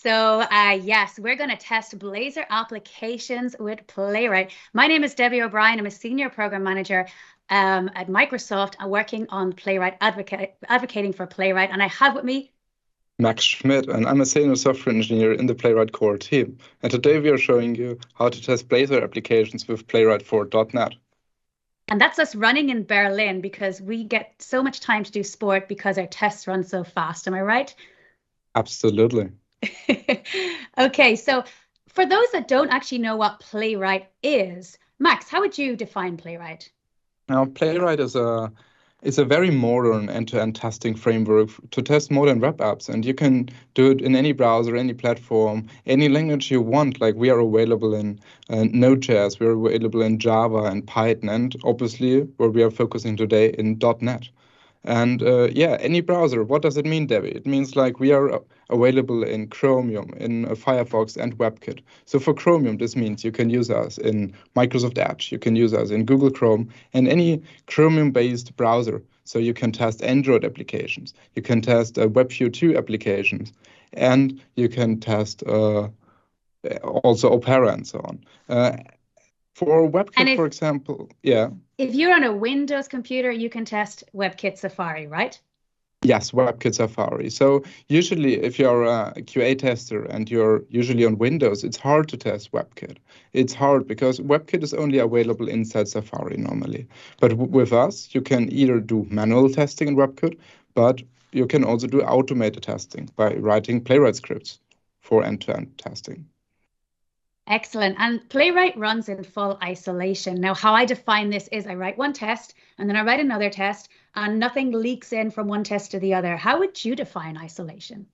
Yes, we're going to test Blazor applications with Playwright. My name is Debbie O'Brien. I'm a senior program manager at Microsoft. I'm working on Playwright, advocating for Playwright. And I have with me Max Schmidt, and I'm a senior software engineer in the Playwright core team. And today we are showing you how to test Blazor applications with Playwright for .NET. And that's us running in Berlin because we get so much time to do sport because our tests run so fast. Am I right? Absolutely. Okay, so for those that don't actually know what Playwright is, Max, how would you define Playwright? Now, Playwright is a very modern end-to-end testing framework to test modern web apps, and you can do it in any browser, any platform, any language you want. Like we are available in Node.js, we're available in Java and Python, and obviously where we are focusing today in .NET. And any browser. What does it mean, Debbie? It means like we are available in Chromium, in Firefox, and WebKit. So for Chromium, this means you can use us in Microsoft Edge, you can use us in Google Chrome, and any Chromium-based browser. So you can test Android applications, you can test WebView 2 applications, and you can test also Opera and so on. For WebKit, for example, yeah. If you're on a Windows computer, you can test WebKit Safari, right? Yes, WebKit Safari. So usually if you're a QA tester and you're usually on Windows, it's hard to test WebKit. It's hard because WebKit is only available inside Safari normally. But with us, you can either do manual testing in WebKit, but you can also do automated testing by writing Playwright scripts for end-to-end testing. Excellent. And Playwright runs in full isolation. Now, how I define this is I write one test and then I write another test and nothing leaks in from one test to the other. How would you define isolation?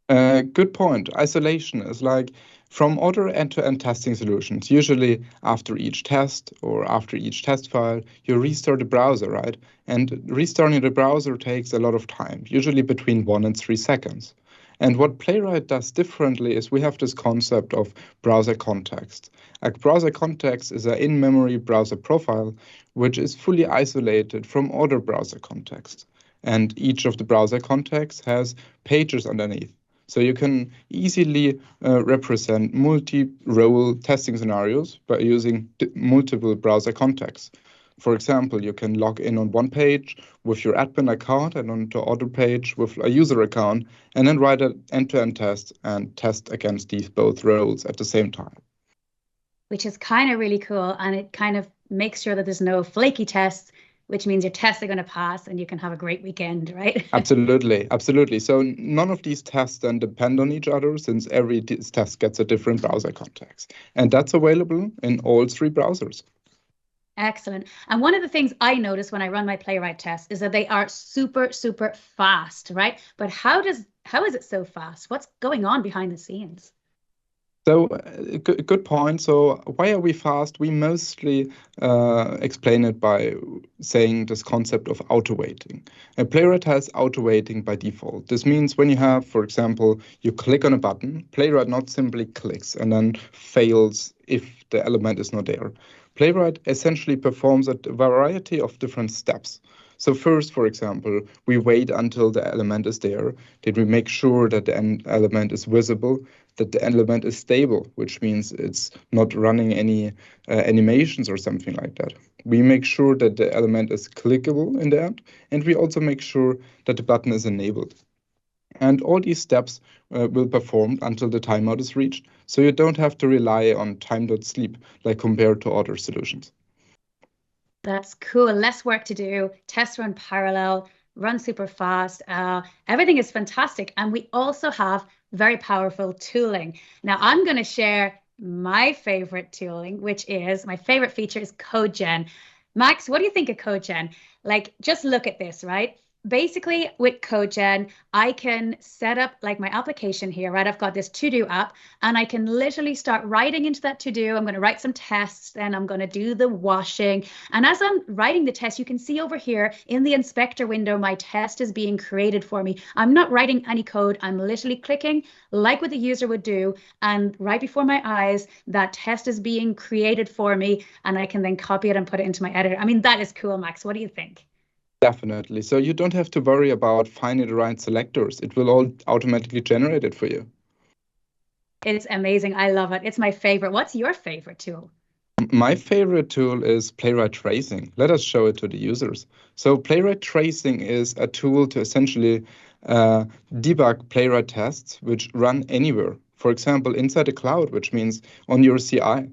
Good point. Isolation is like from other end-to-end testing solutions. Usually after each test or after each test file, you restart the browser, right? And restarting the browser takes a lot of time, usually between 1 and 3 seconds. And what Playwright does differently is we have this concept of browser context. A browser context is an in-memory browser profile, which is fully isolated from other browser contexts. And each of the browser contexts has pages underneath. So you can easily represent multi-role testing scenarios by using multiple browser contexts. For example, you can log in on one page with your admin account and on the other page with a user account, and then write an end-to-end test and test against these both roles at the same time. Which is kind of really cool, and it kind of makes sure that there's no flaky tests, which means your tests are going to pass and you can have a great weekend, right? Absolutely, absolutely. So none of these tests then depend on each other since every test gets a different browser context. And that's available in all 3 browsers. Excellent. And one of the things I notice when I run my Playwright tests is that they are super, super fast, right? But how is it so fast? What's going on behind the scenes? So good point. So why are we fast? We mostly explain it by saying this concept of auto-waiting. Playwright has auto-waiting by default. This means when you have, for example, you click on a button, Playwright not simply clicks and then fails if the element is not there. Playwright essentially performs a variety of different steps. So first, for example, we wait until the element is there. Then we make sure that the element is visible, that the element is stable, which means it's not running any animations or something like that. We make sure that the element is clickable in the end, and we also make sure that the button is enabled. And all these steps will perform until the timeout is reached, so you don't have to rely on time.sleep like compared to other solutions. That's cool. Less work to do. Tests run parallel, run super fast. Everything is fantastic. And we also have very powerful tooling. Now, I'm going to share my favorite tooling, which is my favorite feature is CodeGen. Max, what do you think of CodeGen? Like, just look at this, right? Basically, with CodeGen, I can set up like my application here, right? I've got this to-do app and I can literally start writing into that to-do. I'm going to write some tests, then I'm going to do the washing. And as I'm writing the test, you can see over here in the inspector window, my test is being created for me. I'm not writing any code. I'm literally clicking like what the user would do. And right before my eyes, that test is being created for me. And I can then copy it and put it into my editor. I mean, that is cool, Max. What do you think? Definitely. So you don't have to worry about finding the right selectors. It will all automatically generate it for you. It's amazing. I love it. It's my favorite. What's your favorite tool? My favorite tool is Playwright Tracing. Let us show it to the users. So Playwright Tracing is a tool to essentially debug Playwright tests which run anywhere. For example, inside the cloud, which means on your CI.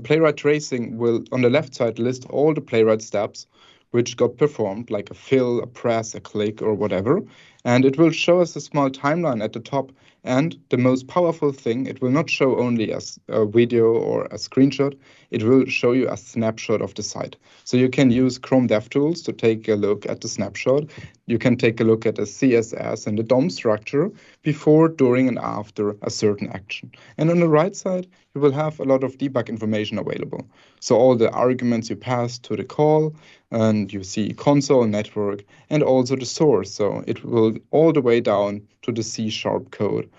Playwright Tracing will, on the left side, list all the Playwright steps which got performed, like a fill, a press, a click, or whatever. And it will show us a small timeline at the top. And the most powerful thing, it will not show only a video or a screenshot, it will show you a snapshot of the site. So you can use Chrome DevTools to take a look at the snapshot. You can take a look at the CSS and the DOM structure before, during, and after a certain action. And on the right side, you will have a lot of debug information available. So all the arguments you pass to the call, and you see console, network, and also the source. So it will all the way down to the C# code,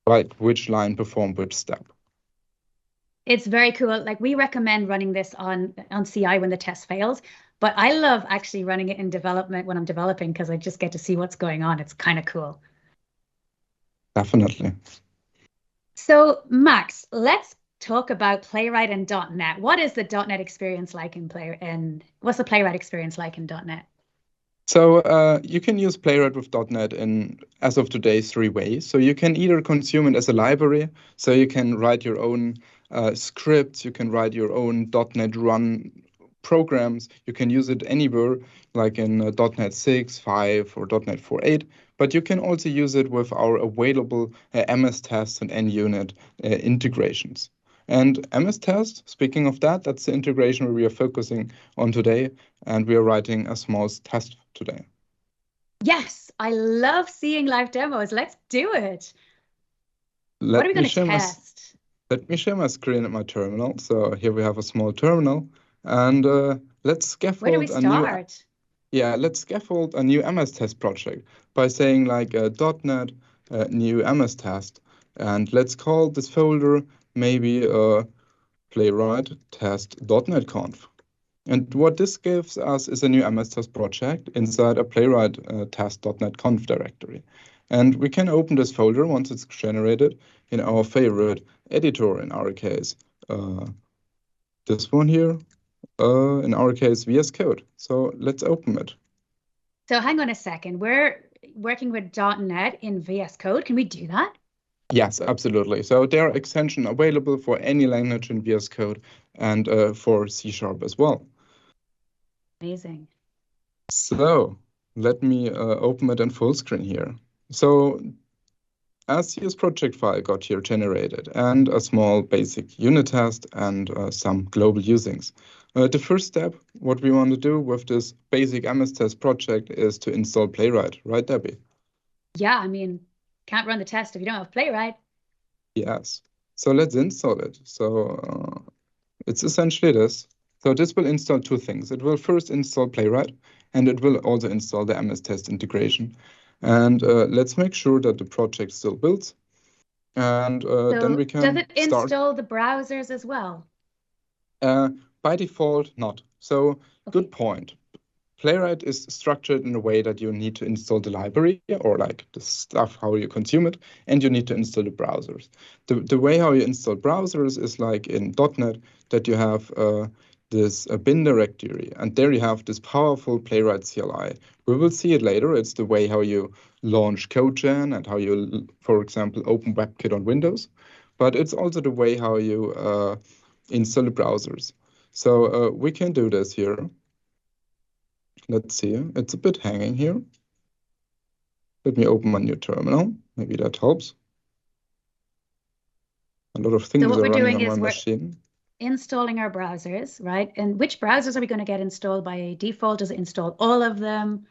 like which line performed which step. It's very cool. Like we recommend running this on CI when the test fails, but I love actually running it in development when I'm developing because I just get to see what's going on. It's kind of cool. Definitely. So Max, let's talk about Playwright and .NET. What is the .NET experience like and what's the Playwright experience like in .NET? So you can use Playwright with .NET in, as of today, 3 ways. So you can either consume it as a library, so you can write your own scripts, you can write your own .NET run programs, you can use it anywhere, like in .NET 6, 5, or .NET 4.8, but you can also use it with our available MS Tests and NUnit integrations. And MS Test, speaking of that, that's the integration where we are focusing on today, and we are writing a small test today. Yes, I love seeing live demos. Let's do it. What are we going to test? Let me share my screen at my terminal. So here we have a small terminal, and let's scaffold Where do we start? Let's scaffold a new MS Test project by saying like .NET new MS Test, and let's call this folder maybe Playwright test.NET conf. And what this gives us is a new MS Test project inside a Playwright test.NET conf directory. And we can open this folder once it's generated in our favorite editor, in our case, this one here, in our case, VS Code. So let's open it. So hang on a second. We're working with .NET in VS Code. Can we do that? Yes, absolutely. So there are extensions available for any language in VS Code and for C# as well. Amazing. So let me open it in full screen here. So as this project file got here generated and a small basic unit test and some global usings. The first step, what we want to do with this basic MS Test project is to install Playwright, right, Debbie? Yeah, I mean, can't run the test if you don't have Playwright. Yes. So let's install it. So it's essentially this. So this will install 2 things. It will first install Playwright, and it will also install the MS Test integration. And let's make sure that the project still builds. And then we can does it install the browsers as well? By default, not. So okay. Good point. Playwright is structured in a way that you need to install the library or like the stuff, how you consume it, and you need to install the browsers. The way how you install browsers is like in .NET that you have this bin directory, and there you have this powerful Playwright CLI. We will see it later. It's the way how you launch CodeGen and how you, for example, open WebKit on Windows. But it's also the way how you install the browsers. So we can do this here. Let's see, it's a bit hanging here. Let me open my new terminal. Maybe that helps. A lot of things are running on my machine. Installing our browsers, right? And which browsers are we going to get installed by default? Does it install all of them?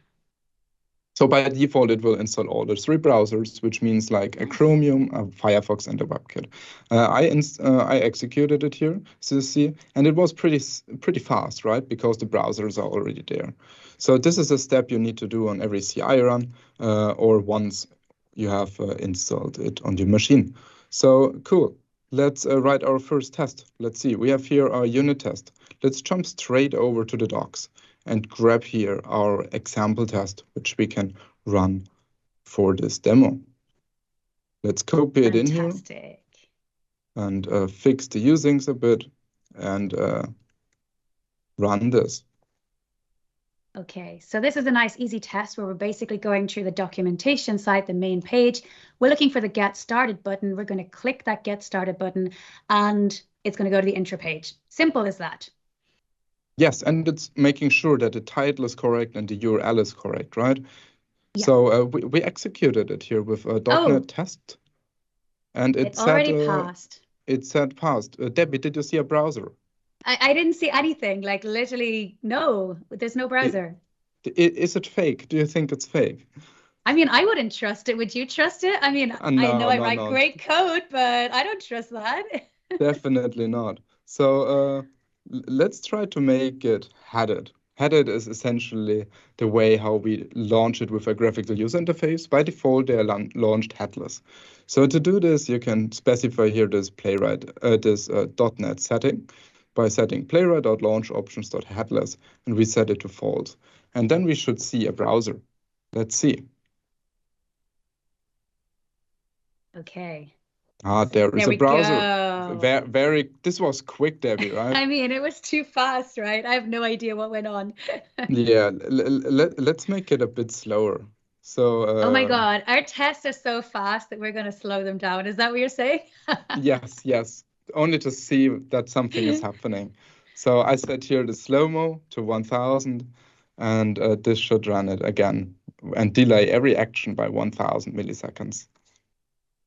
So by default, it will install all the 3 browsers, which means like a Chromium, a Firefox, and a WebKit. I executed it here, so you see, and it was pretty fast, right? Because the browsers are already there. So this is a step you need to do on every CI run, or once you have installed it on your machine. So cool. Let's write our first test. Let's see. We have here our unit test. Let's jump straight over to the docs and grab here our example test, which we can run for this demo. Let's copy it in here. and fix the usings a bit and run this. Okay, so this is a nice easy test where we're basically going through the documentation site, the main page. We're looking for the Get Started button. We're going to click that Get Started button and it's going to go to the intro page. Simple as that. Yes, and it's making sure that the title is correct and the URL is correct, right? Yeah. So we executed it here with a .NET test, and it already passed. It said passed. Debbie, did you see a browser? I didn't see anything, like literally, no, there's no browser. Is it fake? Do you think it's fake? I mean, I wouldn't trust it. Would you trust it? I mean, No, I know I no, write no. great code, but I don't trust that. Definitely not. So let's try to make it headed. Headed is essentially the way how we launch it with a graphical user interface. By default, they are launched headless. So to do this, you can specify here this .NET setting by setting playwright.launchOptions.headless, and we set it to false. And then we should see a browser. Let's see. Okay. There is a browser. Go. This was quick, Debbie, right? I mean, it was too fast, right? I have no idea what went on. Yeah, let's make it a bit slower. So, oh my God, our tests are so fast that we're going to slow them down. Is that what you're saying? yes. Only to see that something is happening. So I set here the slow-mo to 1000, and this should run it again and delay every action by 1000 milliseconds.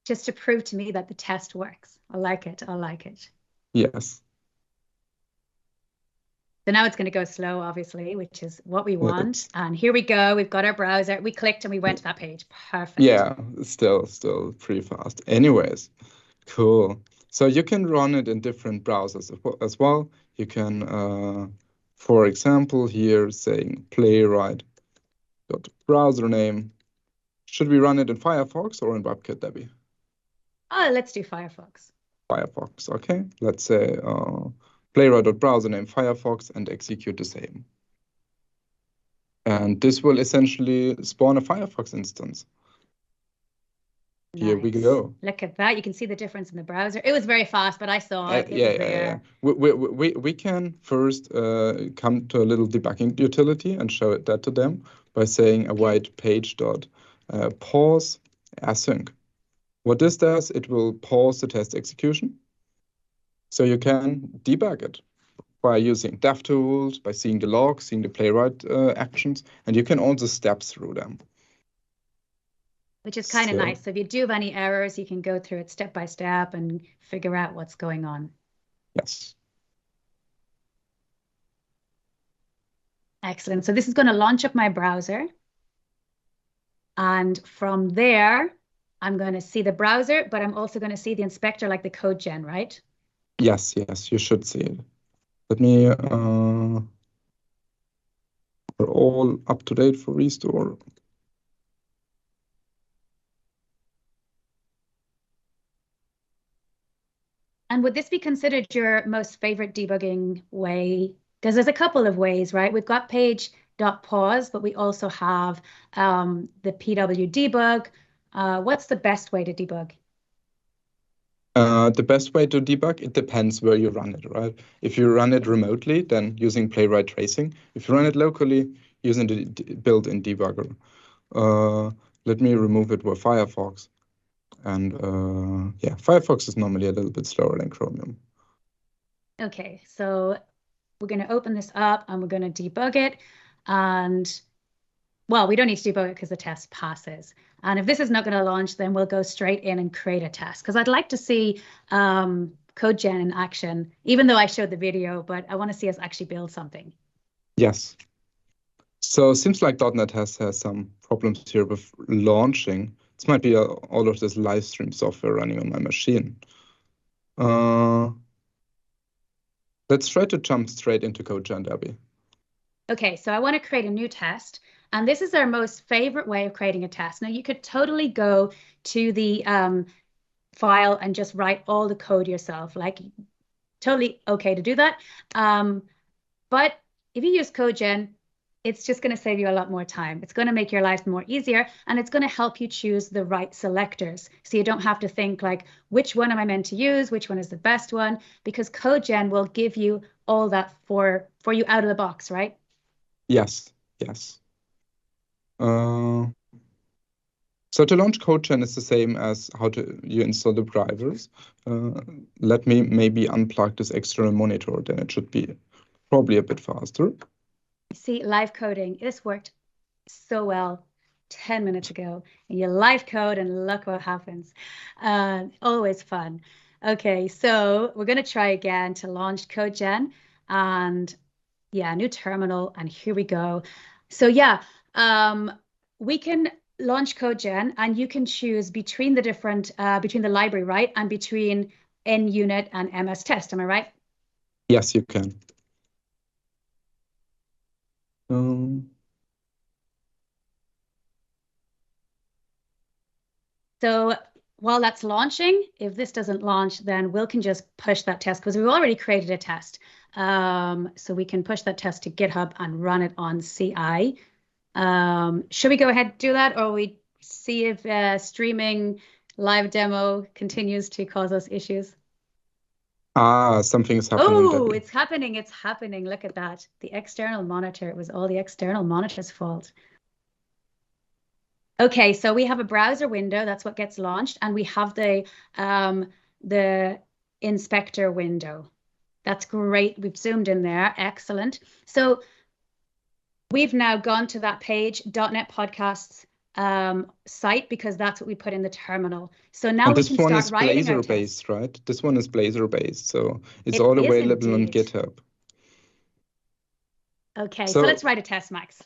Just to prove to me that the test works. I like it. I like it. Yes. So now it's going to go slow, obviously, which is what we want. And here we go. We've got our browser. We clicked and we went to that page. Perfect. Yeah, still pretty fast. Anyways, cool. So you can run it in different browsers as well. You can, for example, here saying playwright.browser name. Should we run it in Firefox or in WebKit, Debbie? Oh, let's do Firefox. Firefox, okay. Let's say playwright.browser name Firefox and execute the same. And this will essentially spawn a Firefox instance. Nice. Here we go. Look at that. You can see the difference in the browser. It was very fast, but I saw it. Yeah. We can first come to a little debugging utility and show that to them by saying await page.pause async. What this does, it will pause the test execution. So you can debug it by using DevTools, by seeing the logs, seeing the playwright actions, and you can also step through them. Which is kind of nice. So if you do have any errors, you can go through it step by step and figure out what's going on. Yes. Excellent. So this is going to launch up my browser. And from there, I'm going to see the browser, but I'm also going to see the inspector like the CodeGen, right? Yes, you should see it. Let me, we're all up to date for restore. And would this be considered your most favorite debugging way? Because there's a couple of ways, right? We've got page.pause, but we also have the PW debug. What's the best way to debug? The best way to debug, it depends where you run it, right? If you run it remotely, then using playwright tracing. If you run it locally, using the built-in debugger. Let me remove it with Firefox. And yeah, Firefox is normally a little bit slower than Chromium. Okay, so we're going to open this up and we're going to debug it. And well, we don't need to debug it because the test passes. And if this is not going to launch, then we'll go straight in and create a test. Because I'd like to see CodeGen in action, even though I showed the video, but I want to see us actually build something. Yes. So it seems like .NET has some problems here with launching. This might be all of this live stream software running on my machine. Let's try to jump straight into CodeGen, Debbie. Okay, so I want to create a new test. And this is our most favorite way of creating a test. Now, you could totally go to the file and just write all the code yourself. Like, totally okay to do that. But if you use CodeGen, it's just going to save you a lot more time. It's going to make your life more easier, and it's going to help you choose the right selectors. So you don't have to think like, which one am I meant to use? Which one is the best one? Because CodeGen will give you all that for you out of the box, right? Yes, yes. So to launch CodeGen is the same as how you install the drivers. Let me maybe unplug this external monitor, then it should be probably a bit faster. See, live coding, this worked so well 10 minutes ago. And you live code and look what happens. Always fun. Okay, so we're going to try again to launch CodeGen. And yeah, new terminal. And here we go. So yeah, we can launch CodeGen, and you can choose between the different, between the library, right? And between NUnit and MS Test. Am I right? Yes, you can. So while that's launching, if this doesn't launch, then Will can just push that test because we've already created a test. So we can push that test to GitHub and run it on CI. Should we go ahead and do that, or we see if streaming live demo continues to cause us issues? Something is happening. Oh, it's happening. It's happening. Look at that. The external monitor. It was all the external monitor's fault. Okay, so we have a browser window. That's what gets launched. And we have the inspector window. That's great. We've zoomed in there. Excellent. So we've now gone to that page, .NET Podcasts site, because that's what we put in the terminal. So now we can start writing our test. This one is Blazor based, right? This one is Blazor based, so it's all available on GitHub. Okay, so let's write a test, Max.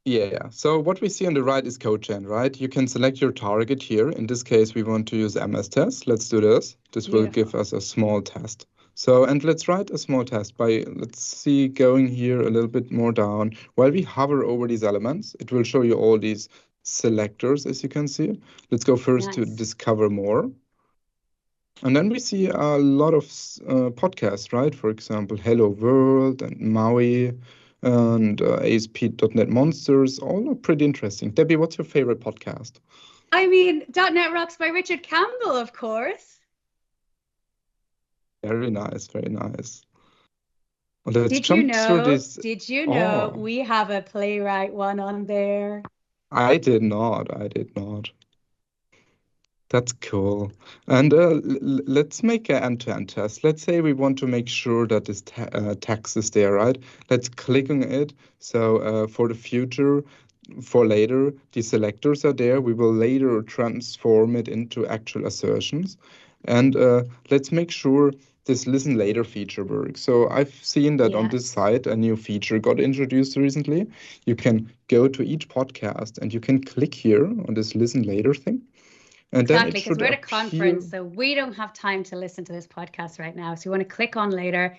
Yeah, so what we see on the right is CodeGen, right? You can select your target here. In this case, we want to use MS Test. Let's do this. This will give us a small test. So, and let's write a small test by, let's see, going here a little bit more down. While we hover over these elements, it will show you all these selectors, as you can see. Let's go first to discover more. And then we see a lot of podcasts, right? For example, Hello World and Maui and ASP.NET Monsters, all are pretty interesting. Debbie, what's your favorite podcast? I mean, .NET Rocks by Richard Campbell, of course. Very nice, very nice. Well, Did you know we have a Playwright one on there? I did not. That's cool. And let's make an end-to-end test. Let's say we want to make sure that this text is there, right? Let's click on it. So for the future, for later, these selectors are there. We will later transform it into actual assertions. And let's make sure this listen later feature works. So I've seen that on this site, a new feature got introduced recently. You can go to each podcast and you can click here on this listen later thing. And exactly, because we're at a conference, so we don't have time to listen to this podcast right now. So you want to click on later,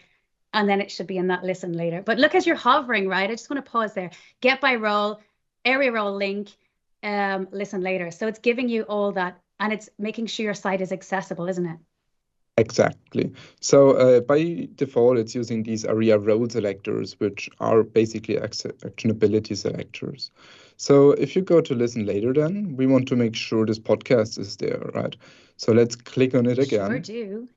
and then it should be in that listen later. But look, as you're hovering, right? I just want to pause there. Get by role, area role link, listen later. So it's giving you all that, and it's making sure your site is accessible, isn't it? Exactly. So by default, it's using these ARIA role selectors, which are basically actionability selectors. So if you go to listen later, then we want to make sure this podcast is there, right? So let's click on it again. Sure do.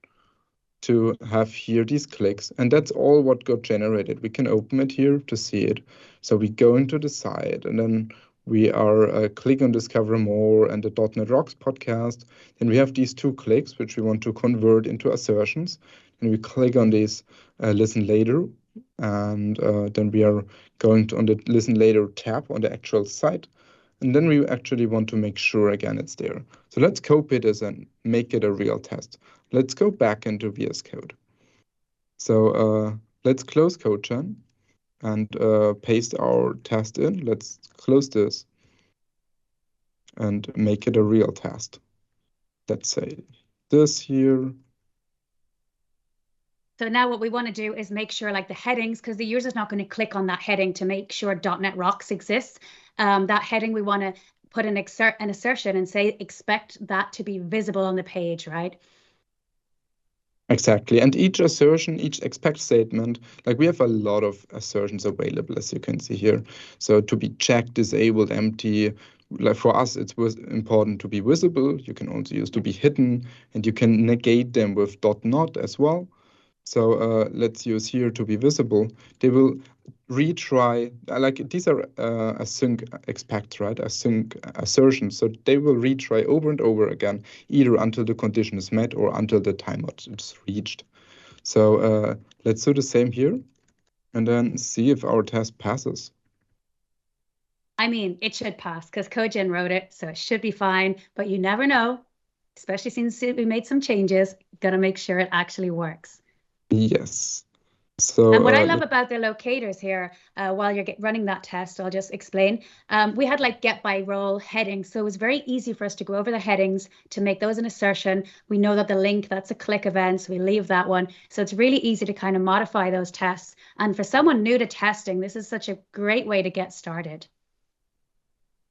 To have here these clicks, and that's all what got generated. We can open it here to see it. So we go into the site, and then we are click on Discover More and the .NET Rocks podcast. Then we have these two clicks, which we want to convert into assertions. And we click on this Listen Later. And then we are going on the Listen Later tab on the actual site. And then we actually want to make sure, again, it's there. So let's copy this and make it a real test. Let's go back into VS Code. So let's close CodeGen and paste our test in. Let's close this and make it a real test. Let's say this here. So now what we want to do is make sure, like the headings, because the user's not going to click on that heading to make sure .NET Rocks exists. That heading, we want to put an assertion and say, expect that to be visible on the page, right? Exactly. And each assertion, each expect statement, like we have a lot of assertions available, as you can see here. So to be checked, disabled, empty, like for us, it was important to be visible. You can also use to be hidden, and you can negate them with dot not as well. So let's use here to be visible. They will retry, like these are async expects, right? Async assertions. So they will retry over and over again, either until the condition is met or until the timeout is reached. So let's do the same here and then see if our test passes. I mean, it should pass because Cogen wrote it, so it should be fine, but you never know, especially since we made some changes. Gotta make sure it actually works. Yes. So And what I love about the locators here, while you're running that test, I'll just explain. We had like get by role headings, so it was very easy for us to go over the headings to make those an assertion. We know that the link, that's a click event, so we leave that one. So it's really easy to kind of modify those tests. And for someone new to testing, this is such a great way to get started.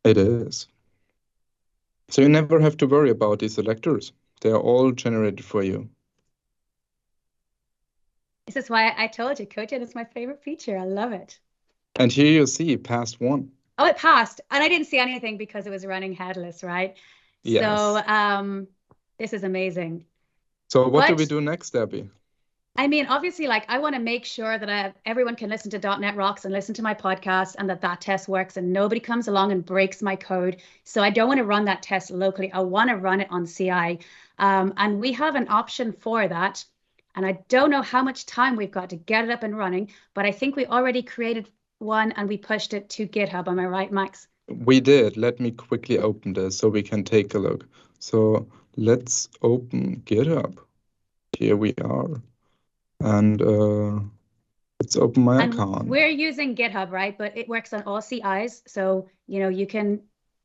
it is. So you never have to worry about these selectors. They are all generated for you. This is why I told you, Cogen is my favorite feature. I love it. And here you see past one. Oh, it passed. And I didn't see anything because it was running headless, right? Yes. So this is amazing. So what do we do next, Debbie? I mean, obviously, like I want to make sure that everyone can listen to .NET Rocks and listen to my podcast and that test works and nobody comes along and breaks my code. So I don't want to run that test locally. I want to run it on CI. And we have an option for that. And I don't know how much time we've got to get it up and running, but I think we already created one and we pushed it to GitHub. Am I right, Max? We did. Let me quickly open this so we can take a look. So let's open GitHub. Here we are. And let's open my account. We're using GitHub, right? But it works on all CIs. So, you can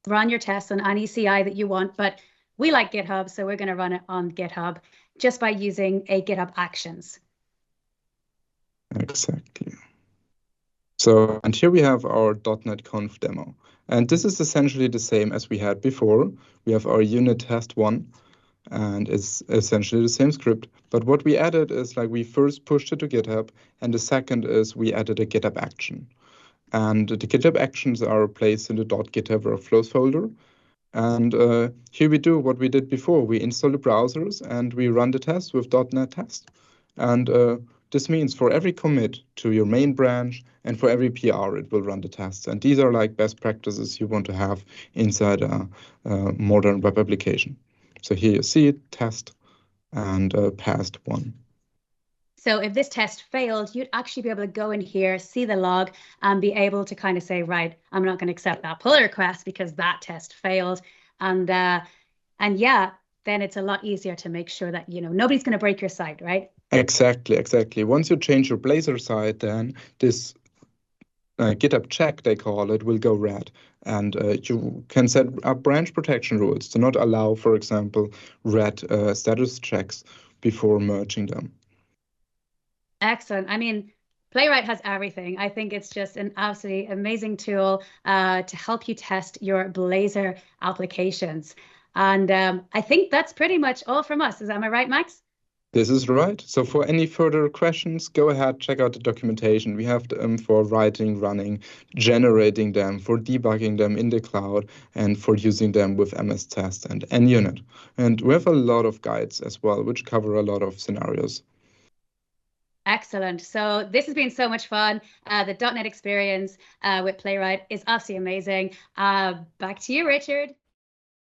run your tests on any CI that you want, but we like GitHub. So we're going to run it on GitHub just by using a GitHub Actions. Exactly. So, and here we have our .NET Conf demo. And this is essentially the same as we had before. We have our unit test one, and it's essentially the same script. But what we added is like we first pushed it to GitHub, and the second is we added a GitHub action. And the GitHub actions are placed in the .github workflows folder. And here we do what we did before. We install the browsers and we run the test with .NET Test. And this means for every commit to your main branch and for every PR, it will run the tests. And these are like best practices you want to have inside a modern web application. So here you see it, test, and passed one. So if this test failed, you'd actually be able to go in here, see the log, and be able to kind of say, right, I'm not going to accept that pull request because that test failed. And yeah, then it's a lot easier to make sure that, nobody's going to break your site, right? Exactly. Once you change your Blazor site, then this GitHub check, they call it, will go red. And you can set up branch protection rules to not allow, for example, red status checks before merging them. Excellent. I mean, Playwright has everything. I think it's just an absolutely amazing tool to help you test your Blazor applications. And I think that's pretty much all from us. Am I right, Max? This is right. So for any further questions, go ahead, check out the documentation. We have them for writing, running, generating them, for debugging them in the cloud, and for using them with MS Test and NUnit. And we have a lot of guides as well, which cover a lot of scenarios. Excellent. So this has been so much fun. The .NET experience with Playwright is absolutely amazing. Back to you, Richard.